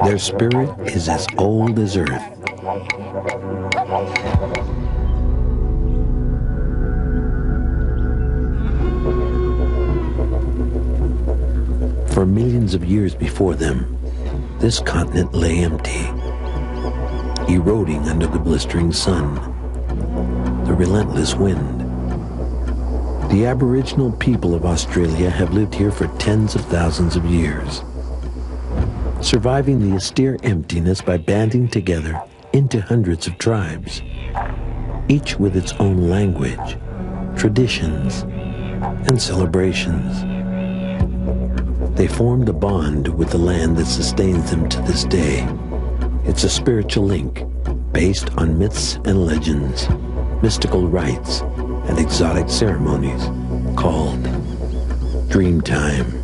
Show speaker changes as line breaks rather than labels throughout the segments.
Their spirit is as old as Earth. For millions of years before them, this continent lay empty, eroding under the blistering sun, the relentless wind. The Aboriginal people of Australia have lived here for tens of thousands of years, surviving the austere emptiness by banding together into hundreds of tribes, each with its own language, traditions, and celebrations. They formed a bond with the land that sustains them to this day. It's a spiritual link based on myths and legends, mystical rites, and exotic ceremonies called Dreamtime.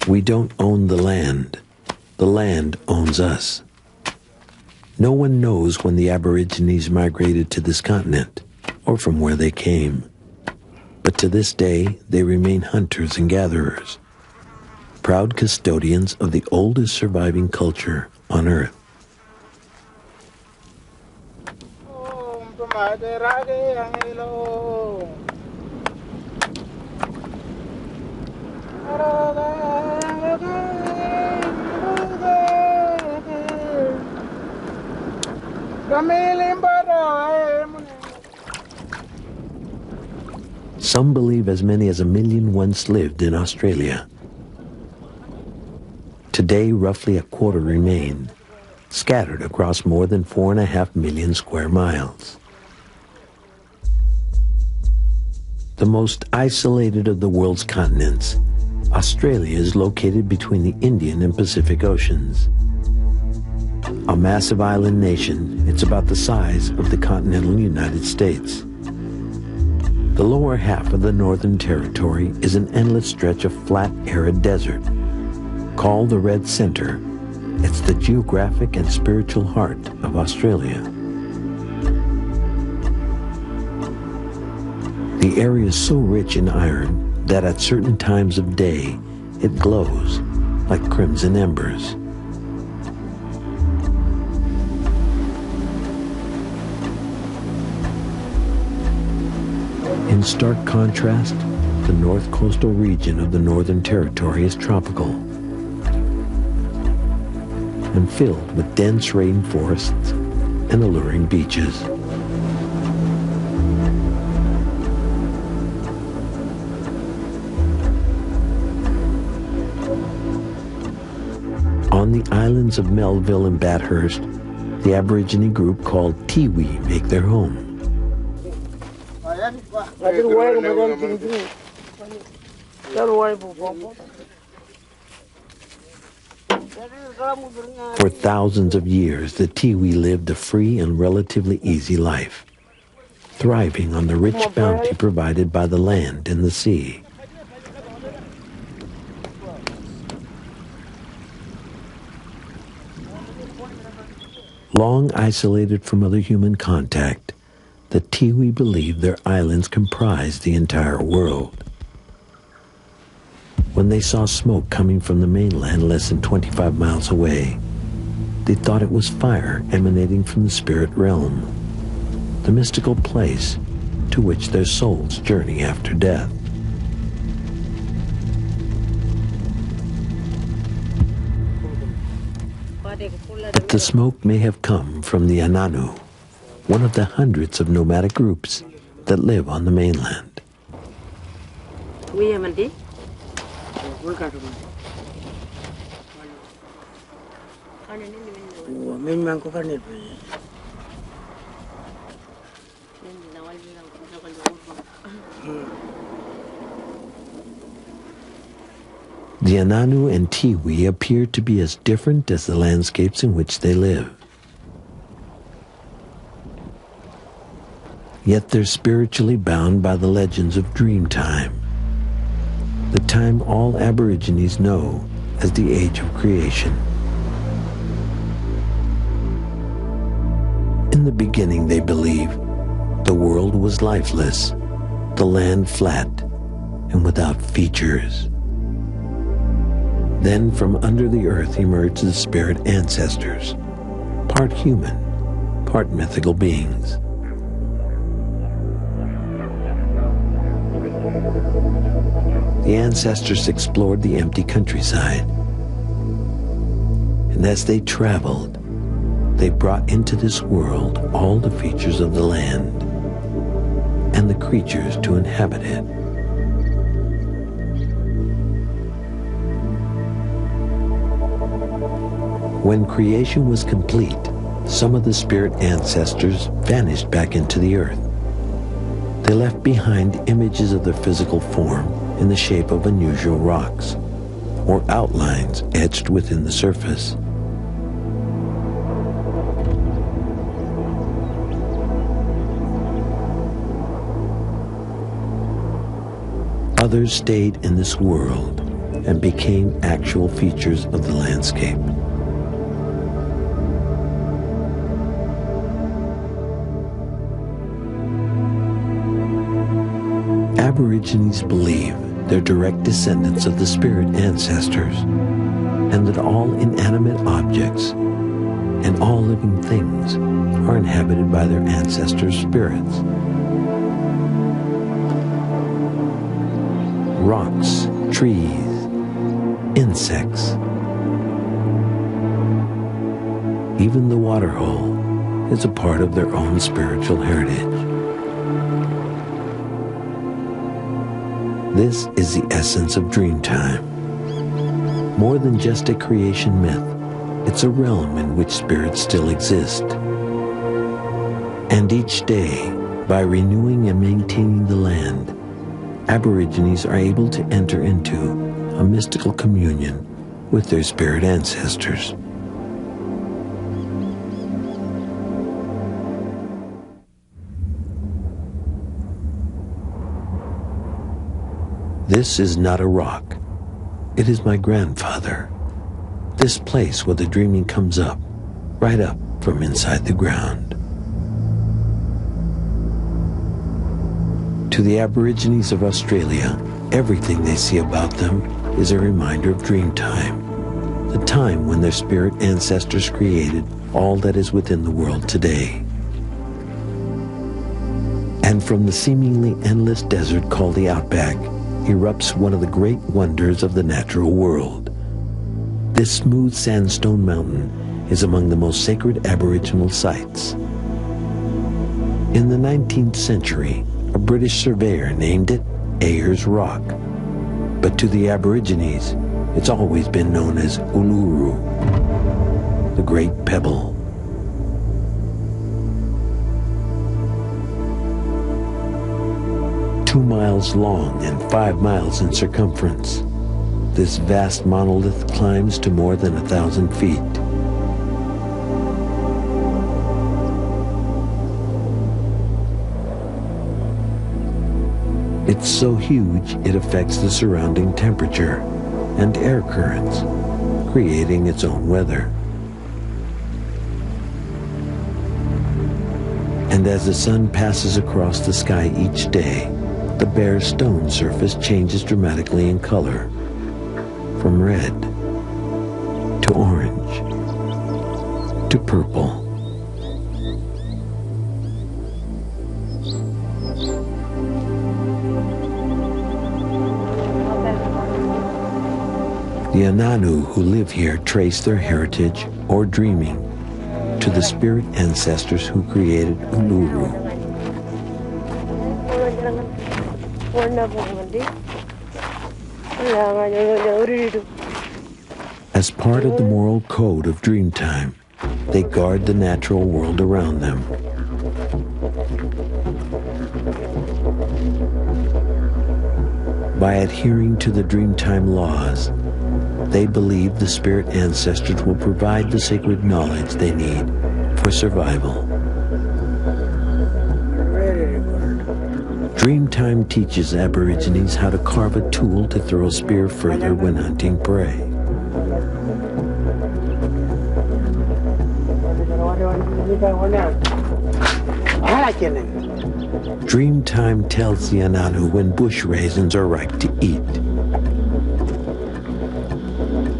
We don't own the land owns us. No one knows when the Aborigines migrated to this continent or from where they came. But to this day, they remain hunters and gatherers, proud custodians of the oldest surviving culture on Earth. Some believe as many as 1 million once lived in Australia. Today, roughly a quarter remain, scattered across more than 4.5 million square miles. The most isolated of the world's continents, Australia is located between the Indian and Pacific Oceans. A massive island nation, it's about the size of the continental United States. The lower half of the Northern Territory is an endless stretch of flat, arid desert. Called the Red Center, it's the geographic and spiritual heart of Australia. The area is so rich in iron that at certain times of day, it glows like crimson embers. In stark contrast, the north coastal region of the Northern Territory is tropical and filled with dense rainforests and alluring beaches. On the islands of Melville and Bathurst, the Aborigine group called Tiwi make their home. For thousands of years, the Tiwi lived a free and relatively easy life, thriving on the rich bounty provided by the land and the sea. Long isolated from other human contact, the Tiwi believed their islands comprised the entire world. When they saw smoke coming from the mainland less than 25 miles away, they thought it was fire emanating from the spirit realm, the mystical place to which their souls journey after death. But the smoke may have come from the Ananu, one of the hundreds of nomadic groups that live on the mainland.
Min man ko kanit po.
The Ananu and Tiwi appear to be as different as the landscapes in which they live. Yet they're spiritually bound by the legends of dream time, the time all Aborigines know as the age of creation. In the beginning, they believe, the world was lifeless, the land flat and without features. Then from under the earth emerged the spirit ancestors, part human, part mythical beings. The ancestors explored the empty countryside, and as they traveled, they brought into this world all the features of the land and the creatures to inhabit it. When creation was complete, some of the spirit ancestors vanished back into the earth. They left behind images of their physical form in the shape of unusual rocks, or outlines etched within the surface. Others stayed in this world and became actual features of the landscape. Aborigines believe they're direct descendants of the spirit ancestors, and that all inanimate objects and all living things are inhabited by their ancestors' spirits. Rocks, trees, insects, even the waterhole is a part of their own spiritual heritage. This is the essence of Dreamtime. More than just a creation myth, it's a realm in which spirits still exist. And each day, by renewing and maintaining the land, Aborigines are able to enter into a mystical communion with their spirit ancestors. This is not a rock. It is my grandfather. This place where the dreaming comes up, right up from inside the ground. To the Aborigines of Australia, everything they see about them is a reminder of Dreamtime, the time when their spirit ancestors created all that is within the world today. And from the seemingly endless desert called the Outback, erupts one of the great wonders of the natural world. This smooth sandstone mountain is among the most sacred Aboriginal sites. In the 19th century, a British surveyor named it Ayers Rock, but to the Aborigines, it's always been known as Uluru, the Great Pebble. Two miles long and 5 miles in circumference, this vast monolith climbs to more than 1,000 feet. It's so huge it affects the surrounding temperature and air currents, creating its own weather. And as the sun passes across the sky each day, the bare stone surface changes dramatically in color, from red to orange to purple. The Ananu who live here trace their heritage or dreaming to the spirit ancestors who created Uluru. As part of the moral code of Dreamtime, they guard the natural world around them. By adhering to the Dreamtime laws, they believe the spirit ancestors will provide the sacred knowledge they need for survival. Dreamtime teaches Aborigines how to carve a tool to throw a spear further when hunting prey. Dreamtime tells the Ananu when bush raisins are ripe to eat,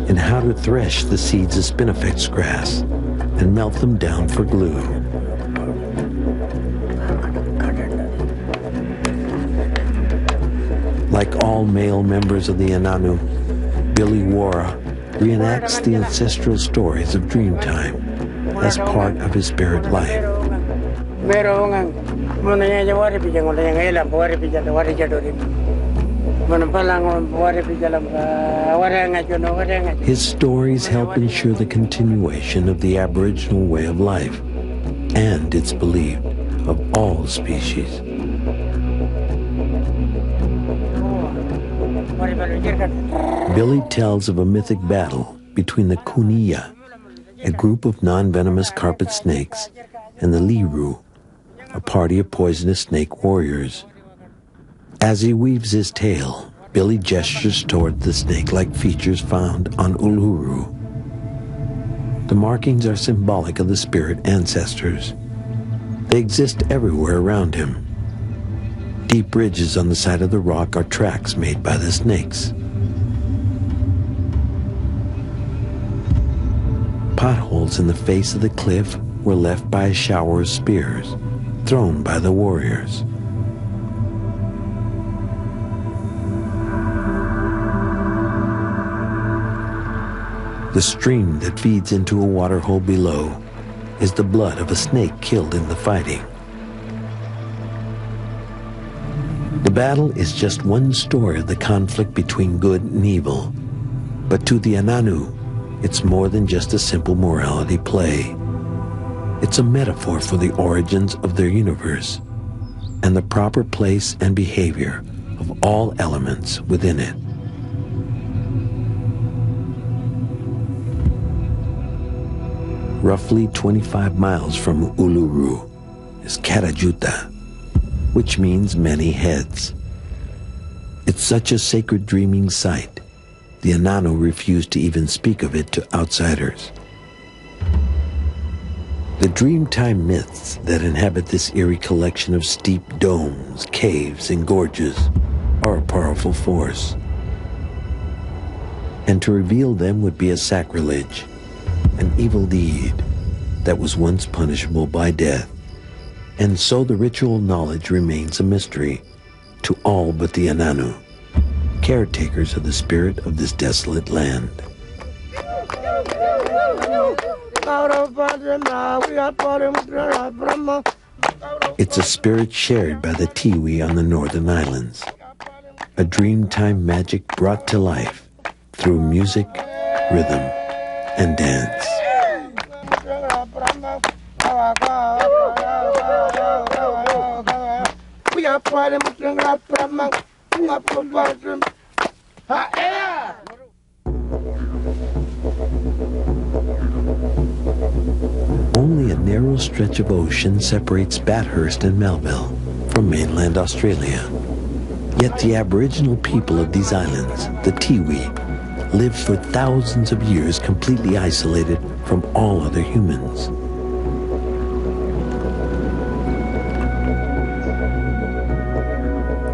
and how to thresh the seeds of spinifex grass and melt them down for glue. Like all male members of the Ananu, Billy Wara reenacts the ancestral stories of Dreamtime as part of his spirit life. His stories help ensure the continuation of the Aboriginal way of life, and it's believed of all species. Billy tells of a mythic battle between the Kuniya, a group of non-venomous carpet snakes, and the Liru, a party of poisonous snake warriors. As he weaves his tale, Billy gestures toward the snake-like features found on Uluru. The markings are symbolic of the spirit ancestors. They exist everywhere around him. Deep ridges on the side of the rock are tracks made by the snakes. Potholes in the face of the cliff were left by a shower of spears thrown by the warriors. The stream that feeds into a waterhole below is the blood of a snake killed in the fighting. The battle is just one story of the conflict between good and evil, but to the Ananu, it's more than just a simple morality play. It's a metaphor for the origins of their universe and the proper place and behavior of all elements within it. Roughly 25 miles from Uluru is Karajuta, which means many heads. It's such a sacred dreaming site, the Ananu refused to even speak of it to outsiders. The Dreamtime myths that inhabit this eerie collection of steep domes, caves, and gorges are a powerful force. And to reveal them would be a sacrilege, an evil deed that was once punishable by death. And so the ritual knowledge remains a mystery to all but the Ananu, caretakers of the spirit of this desolate land. It's a spirit shared by the Tiwi on the northern islands, a Dreamtime magic brought to life through music, rhythm, and dance. Only a narrow stretch of ocean separates Bathurst and Melville from mainland Australia. Yet the Aboriginal people of these islands, the Tiwi, lived for thousands of years completely isolated from all other humans.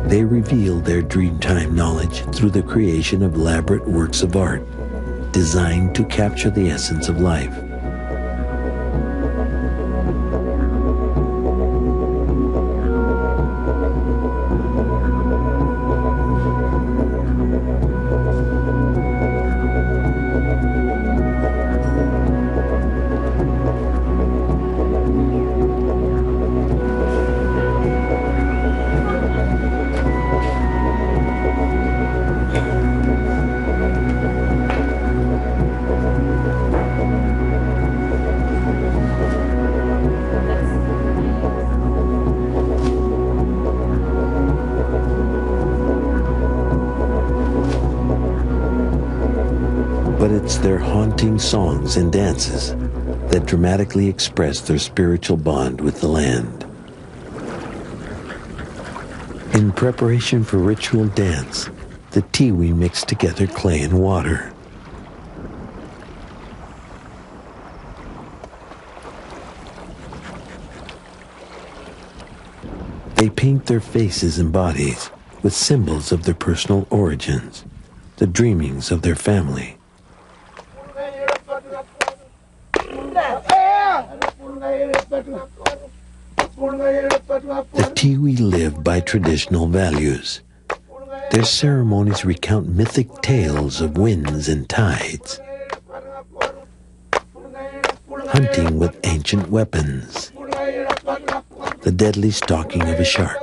They revealed their Dreamtime knowledge through the creation of elaborate works of art designed to capture the essence of life. It's their haunting songs and dances that dramatically express their spiritual bond with the land. In preparation for ritual dance, the Tiwi mix together clay and water. They paint their faces and bodies with symbols of their personal origins, the dreamings of their family. The Tiwi live by traditional values. Their ceremonies recount mythic tales of winds and tides, hunting with ancient weapons, the deadly stalking of a shark.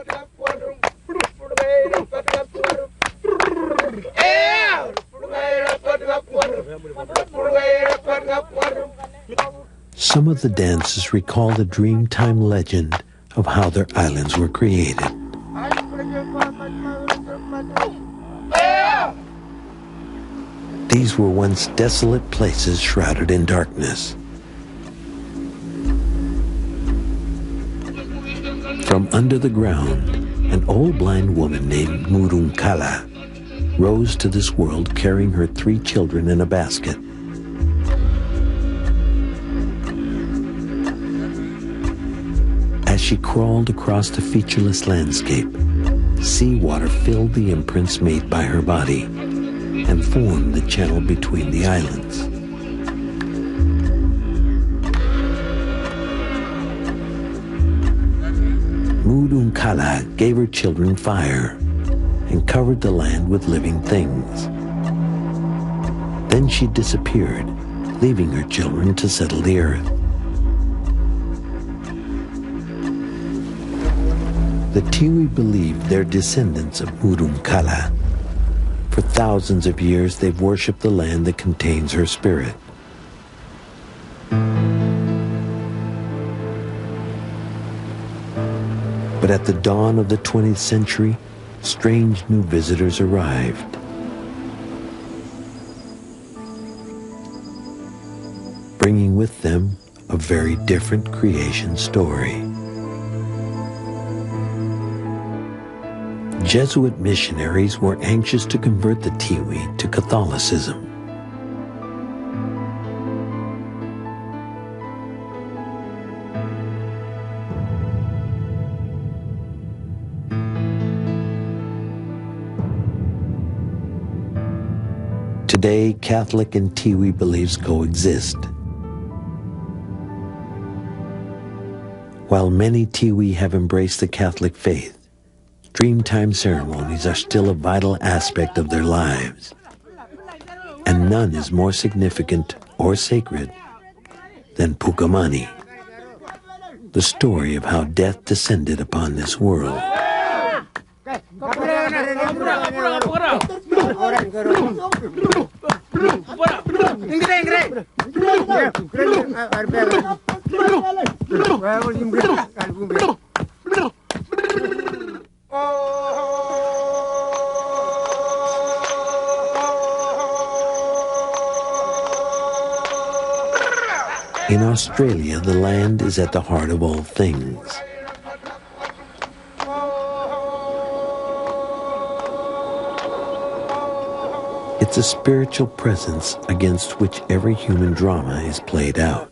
Some of the dances recall the Dreamtime legend of how their islands were created. These were once desolate places shrouded in darkness. From under the ground, an old blind woman named Murunkala rose to this world carrying her 3 children in a basket. As she crawled across the featureless landscape, seawater filled the imprints made by her body and formed the channel between the islands. Murunkala gave her children fire and covered the land with living things. Then she disappeared, leaving her children to settle the earth. The Tiwi believe they're descendants of Murunkala. For thousands of years, they've worshipped the land that contains her spirit. But at the dawn of the 20th century, strange new visitors arrived. Bringing with them a very different creation story. Jesuit missionaries were anxious to convert the Tiwi to Catholicism. Today, Catholic and Tiwi beliefs coexist. While many Tiwi have embraced the Catholic faith, Dreamtime ceremonies are still a vital aspect of their lives, and none is more significant or sacred than Pukamani, the story of how death descended upon this world. In Australia, the land is at the heart of all things. It's a spiritual presence against which every human drama is played out.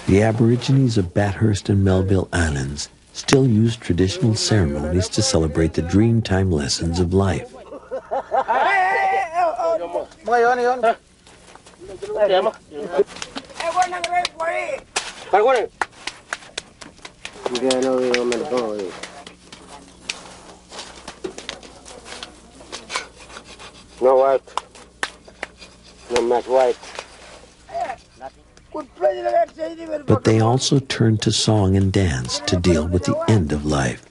The Aborigines of Bathurst and Melville Islands still use traditional ceremonies to celebrate the Dreamtime lessons of life.
No white. No match white.
But they also turn to song and dance to deal with the end of life,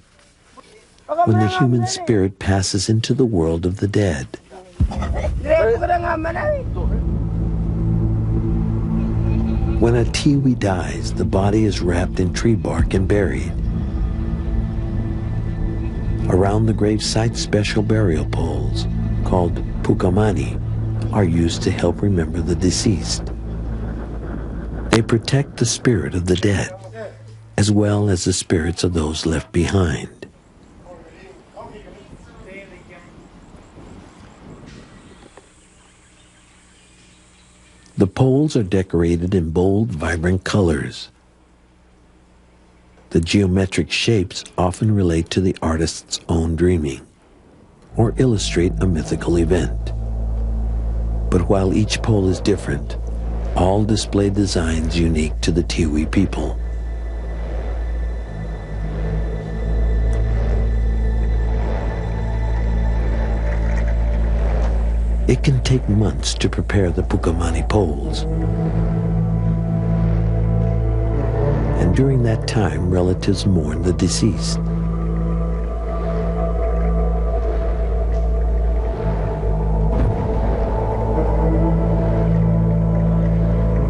when the human spirit passes into the world of the dead. When a Tiwi dies, the body is wrapped in tree bark and buried. Around the gravesite, special burial poles, called Pukamani are used to help remember the deceased. They protect the spirit of the dead, as well as the spirits of those left behind. The poles are decorated in bold, vibrant colors. The geometric shapes often relate to the artist's own dreaming or illustrate a mythical event. But while each pole is different, all display designs unique to the Tiwi people. It can take months to prepare the Pukamani poles. And during that time, relatives mourn the deceased.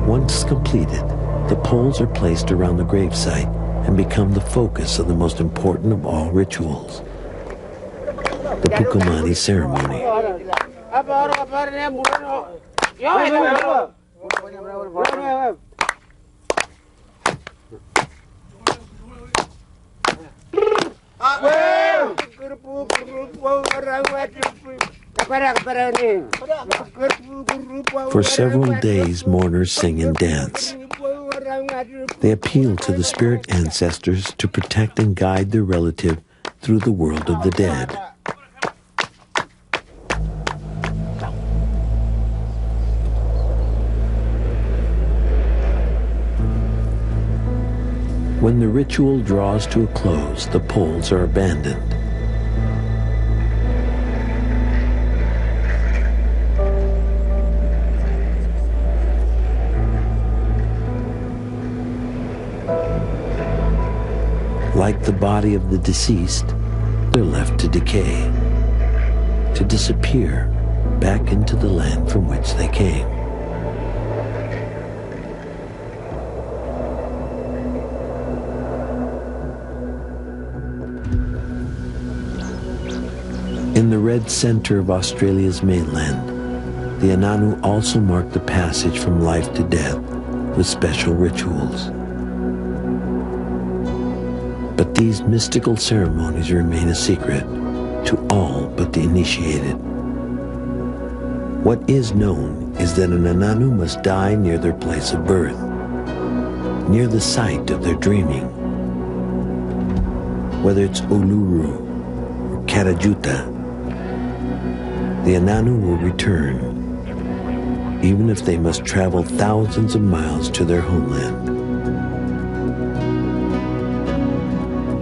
Once completed, the poles are placed around the gravesite and become the focus of the most important of all rituals, the Pukamani ceremony. For several days, mourners sing and dance. They appeal to the spirit ancestors to protect and guide their relative through the world of the dead. When the ritual draws to a close, the poles are abandoned. Like the body of the deceased, they're left to decay, to disappear back into the land from which they came. In the red center of Australia's mainland, the Ananu also mark the passage from life to death with special rituals. But these mystical ceremonies remain a secret to all but the initiated. What is known is that an Ananu must die near their place of birth, near the site of their dreaming. Whether it's Uluru or Karajuta, the Ananu will return, even if they must travel thousands of miles to their homeland.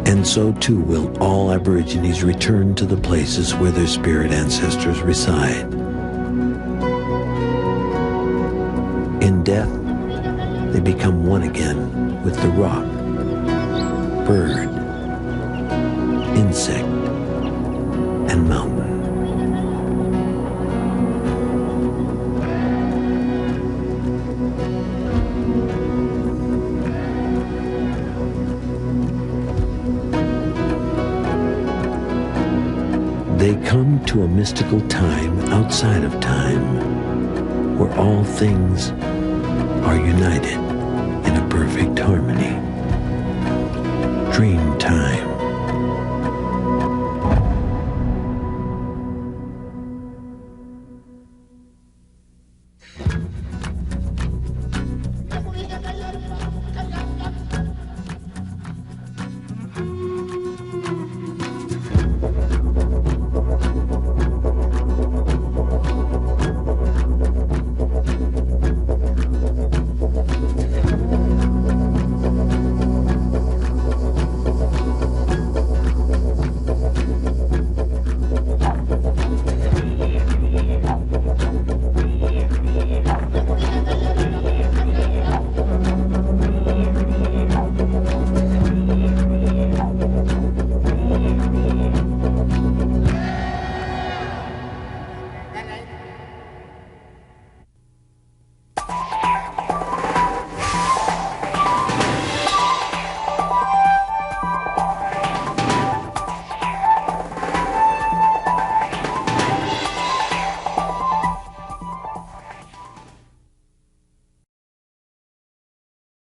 And so too will all Aborigines return to the places where their spirit ancestors reside. In death, they become one again with the rock, bird, insect, and mountain. They come to a mystical time outside of time, where all things are united in a perfect harmony. Dream time.